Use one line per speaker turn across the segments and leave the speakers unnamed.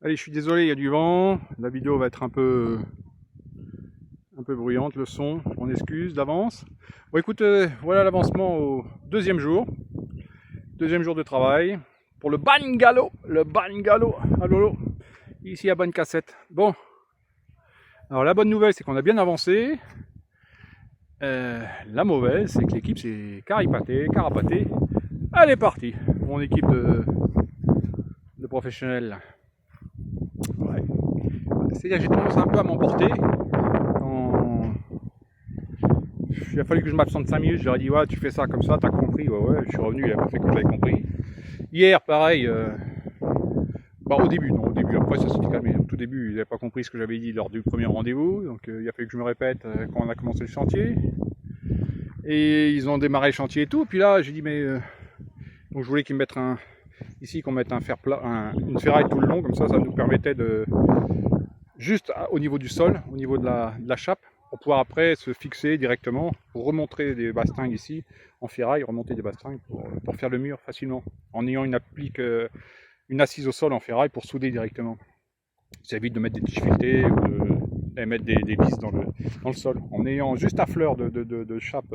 Allez, je suis désolé, il y a du vent. La vidéo va être un peu bruyante, le son. Je m'en excuse d'avance. Bon, écoute, voilà l'avancement au deuxième jour. Deuxième jour de travail. Pour le bungalow. Le bungalow. Ah lolo. Ici à bonne cassette. Bon. Alors la bonne nouvelle, c'est qu'on a bien avancé. La mauvaise, c'est que l'équipe s'est carapatée. Elle est partie. Mon équipe de professionnels. Ouais. C'est-à-dire que j'ai tendance un peu à m'emporter. Quand il a fallu que je m'absente 5 minutes, je leur ai dit ouais tu fais ça comme ça, t'as compris, ouais, je suis revenu, il a pas fait comme j'avais compris. Hier pareil, au début, non, au début, après ça s'était calmé. Au tout début, ils n'avaient pas compris ce que j'avais dit lors du premier rendez-vous, donc il a fallu que je me répète quand on a commencé le chantier. Et ils ont démarré le chantier et tout, puis là j'ai dit mais donc je voulais qu'ils mettent ici qu'on mette un fer plat, une ferraille tout le long, comme ça nous permettait de juste au niveau du sol, au niveau de la chape, pour pouvoir après se fixer directement, pour remonter des bastringues ici, en ferraille, remonter des bastringues pour faire le mur facilement, en ayant une assise au sol en ferraille pour souder directement. Ça évite de mettre des tiges filetées ou de mettre des vis dans le sol. En ayant juste à fleur de chape,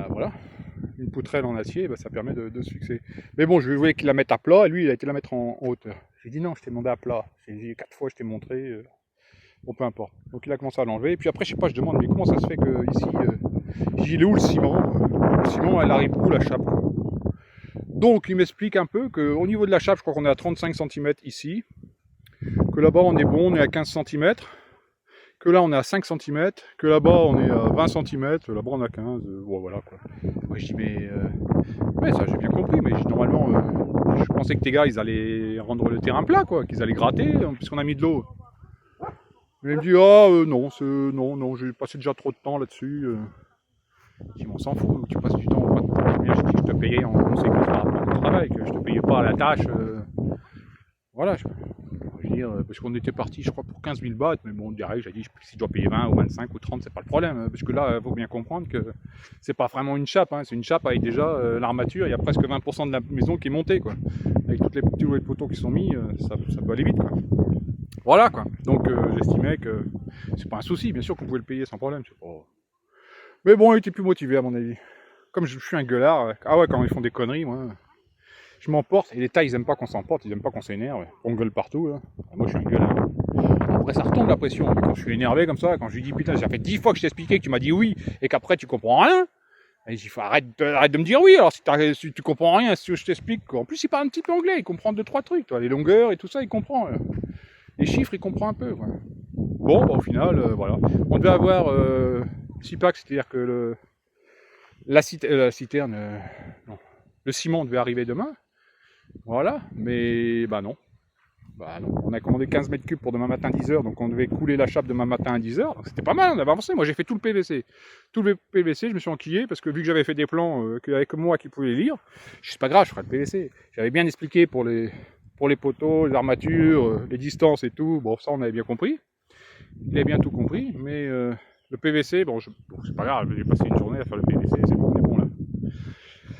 voilà, une poutrelle en acier, ça permet de se fixer. Mais bon, je voulais qu'il la mette à plat, et lui il a été la mettre en hauteur. J'ai dit non, je t'ai demandé à plat. J'ai dit 4 fois, je t'ai montré. Bon, peu importe. Donc il a commencé à l'enlever. Et puis après, je sais pas, je demande, mais comment ça se fait que ici, il est où le ciment? Le ciment, elle arrive où la chape? Donc il m'explique un peu qu'au niveau de la chape, je crois qu'on est à 35 cm ici. Que là-bas, on est bon, on est à 15 cm. Que là, on est à 5 cm. Que là-bas, on est à 20 cm. Là-bas, on a 15. Bon, voilà quoi. Moi, je dis, mais. Ouais, ça, j'ai bien compris, mais normalement, je pensais que tes gars, ils allaient rendre le terrain plat, quoi. Qu'ils allaient gratter, puisqu'on a mis de l'eau. Mais il me dit, non, j'ai passé déjà trop de temps là-dessus. Je dis, on s'en fout, tu passes du temps. Je dis que je te payais en conséquence par rapport au travail, que je te payais pas à la tâche. Voilà, je veux dire, parce qu'on était parti, je crois, pour 15 000 bahts, mais bon, direct, j'ai dit, si je dois payer 20 ou 25 ou 30, c'est pas le problème. Parce que là, il faut bien comprendre que c'est pas vraiment une chape, hein, c'est une chape avec déjà l'armature, il y a presque 20% de la maison qui est montée, quoi. Avec tous les poteaux qui sont mis, ça peut aller vite, quoi. Voilà quoi. Donc j'estimais que c'est pas un souci, bien sûr qu'on pouvait le payer sans problème. Pas... Mais bon, il était plus motivé à mon avis. Comme je suis un gueulard, ah ouais, quand ils font des conneries, moi, je m'emporte. Et les tailles, ils aiment pas qu'on s'emporte, ils aiment pas qu'on s'énerve. On gueule partout, là. Moi, je suis un gueulard. Après, ça retombe la pression. Mais quand je suis énervé comme ça, quand je lui dis putain, ça fait 10 fois que je t'ai expliqué que tu m'as dit oui et qu'après tu comprends rien. Et il faut arrête de me dire oui. Alors si tu comprends rien, si je t'explique. En plus, il parle un petit peu anglais, il comprend 2-3 trucs, toi, les longueurs et tout ça, il comprend. Les chiffres, il comprend un peu. Voilà. Bon, au final, voilà. On devait avoir 6 packs, c'est-à-dire que la citerne, non, le ciment devait arriver demain. Voilà, mais non. Non. On a commandé 15 mètres cubes pour demain matin 10h, donc on devait couler la chape demain matin à 10h. Donc c'était pas mal, on avait avancé. Moi j'ai fait tout le PVC. Tout le PVC, je me suis enquillé parce que vu que j'avais fait des plans avec moi qui pouvait les lire, c'est pas grave, je ferai le PVC. J'avais bien expliqué pour les poteaux, les armatures, les distances et tout. Bon, ça on avait bien compris. Il a bien tout compris, mais le PVC, c'est pas grave, j'ai passé une journée à faire le PVC, c'est bon, on est bon là.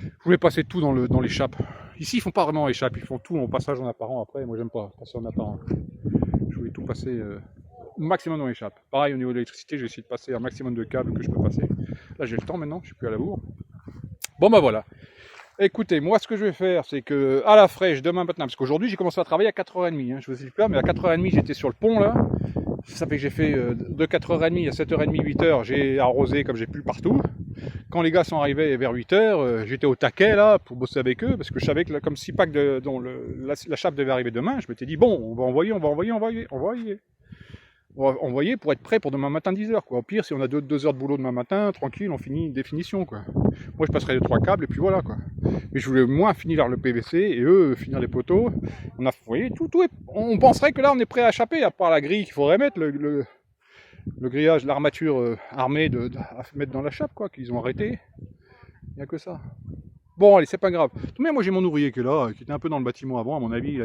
Je voulais passer tout dans les chapes. Ici, ils font pas vraiment les chapes, ils font tout en passage en apparent après. Moi, j'aime pas passer en apparent. Je voulais tout passer au maximum dans les chapes. Pareil, au niveau de l'électricité, j'ai essayé de passer un maximum de câbles que je peux passer. Là, j'ai le temps maintenant, je suis plus à la bourre. Bon, voilà. Écoutez, moi, ce que je vais faire, c'est que à la fraîche, demain matin, parce qu'aujourd'hui, j'ai commencé à travailler à 4h30. Je vous ai dit pas, mais à 4h30, j'étais sur le pont là. Ça fait que j'ai fait de 4h30 à 7h30, 8h, j'ai arrosé comme j'ai pu partout. Quand les gars sont arrivés vers 8h, j'étais au taquet là pour bosser avec eux, parce que je savais que là, comme 6 packs dont la chape devait arriver demain, je m'étais dit bon, on va envoyer pour être prêt pour demain matin 10h quoi. Au pire, si on a 2 heures de boulot demain matin, tranquille, on finit une définition quoi. Moi je passerai les 3 câbles et puis voilà quoi. Mais je voulais moins finir le PVC et eux finir les poteaux. Vous voyez, tout est... On penserait que là on est prêt à chaper, à part la grille qu'il faudrait mettre, le grillage, l'armature armée à mettre dans la chape quoi, qu'ils ont arrêté. Il n'y a que ça. Bon, allez, c'est pas grave. Tout de même, moi j'ai mon ouvrier qui est là, qui était un peu dans le bâtiment avant. À mon avis, il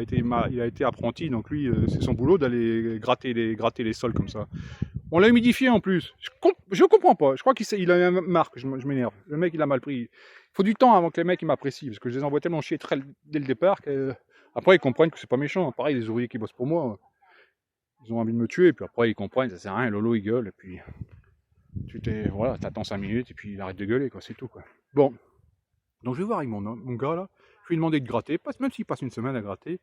a été apprenti, donc lui, c'est son boulot d'aller gratter les sols comme ça. On l'a humidifié en plus. Je comprends pas. Je crois qu'il a une marque. Je m'énerve. Le mec, il a mal pris. Il faut du temps avant que les mecs m'apprécient, parce que je les envoie tellement chier dès le départ que Après, ils comprennent que c'est pas méchant. Pareil, les ouvriers qui bossent pour moi, ils ont envie de me tuer, et puis après, ils comprennent, ça sert à rien, Lolo, il gueule, et puis voilà, t'attends 5 minutes, et puis il arrête de gueuler, quoi, c'est tout, quoi. Bon, donc je vais voir avec mon gars, là, je vais lui demander de gratter, même s'il passe une semaine à gratter.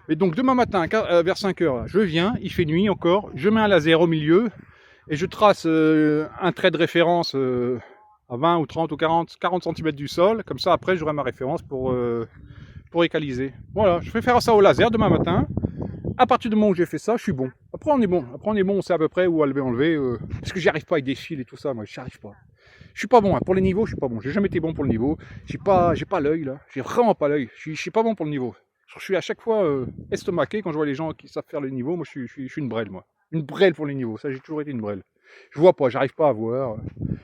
Mais donc, demain matin, vers 5 h, je viens, il fait nuit encore, je mets un laser au milieu, et je trace un trait de référence à 20 ou 30 ou 40 cm du sol, comme ça, après, j'aurai ma référence pour écaliser. Voilà, je vais faire ça au laser demain matin. À partir du moment où j'ai fait ça, je suis bon. Après on est bon, on sait à peu près où enlever. Parce que j'y arrive pas avec des fils et tout ça, moi, j'y arrive pas. Je suis pas bon, hein. Pour les niveaux, je suis pas bon. J'ai jamais été bon pour le niveau. J'ai pas l'œil là. J'ai vraiment pas l'œil. Je suis pas bon pour le niveau. Je suis à chaque fois estomaqué quand je vois les gens qui savent faire les niveaux. Moi, je suis une brêle, moi. Une brêle pour les niveaux. Ça, j'ai toujours été une brêle. Je vois pas, j'arrive pas à voir.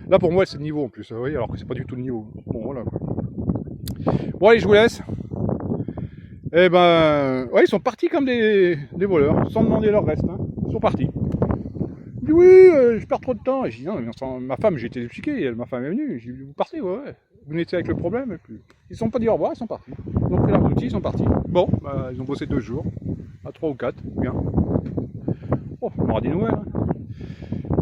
Là, pour moi, c'est le niveau en plus. Vous voyez, alors que c'est pas du tout le niveau. Bon, voilà quoi. Bon, allez, je vous laisse. Eh ben, ouais, ils sont partis comme des voleurs, sans demander leur reste. Hein. Ils sont partis. Il dit oui, je perds trop de temps. Et je dis non, mais ma femme, j'ai été expliqué, ma femme est venue. J'ai dit vous partez, ouais. Vous n'étiez avec le problème. Et puis, ils ne sont pas dit au revoir, ils sont partis. Ils ont pris leurs outils, ils sont partis. Bon, bah, ils ont bossé 2 jours, à 3 ou 4, bien. Oh, on aura des nouvelles. Hein.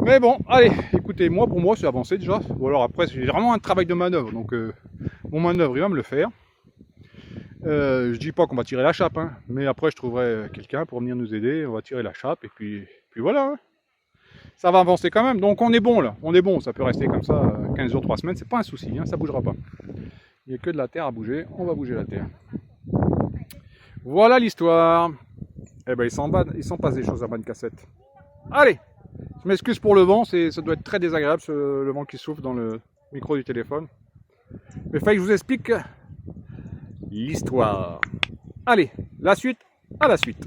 Mais bon, allez, écoutez, pour moi, c'est avancé déjà. Ou alors après, j'ai vraiment un travail de manœuvre. Donc, mon manœuvre, il va me le faire. Je dis pas qu'on va tirer la chape, hein, mais après je trouverai quelqu'un pour venir nous aider, on va tirer la chape et puis voilà. Hein. Ça va avancer quand même, donc on est bon là, on est bon, ça peut rester comme ça 15 jours, 3 semaines, c'est pas un souci, hein, ça bougera pas. Il n'y a que de la terre à bouger, on va bouger la terre. Voilà l'histoire. Eh ben il s'en passe des choses à bonne cassette. Allez, je m'excuse pour le vent, ça doit être très désagréable le vent qui souffle dans le micro du téléphone. Mais il fallait que je vous explique l'histoire. Allez, la suite, à la suite.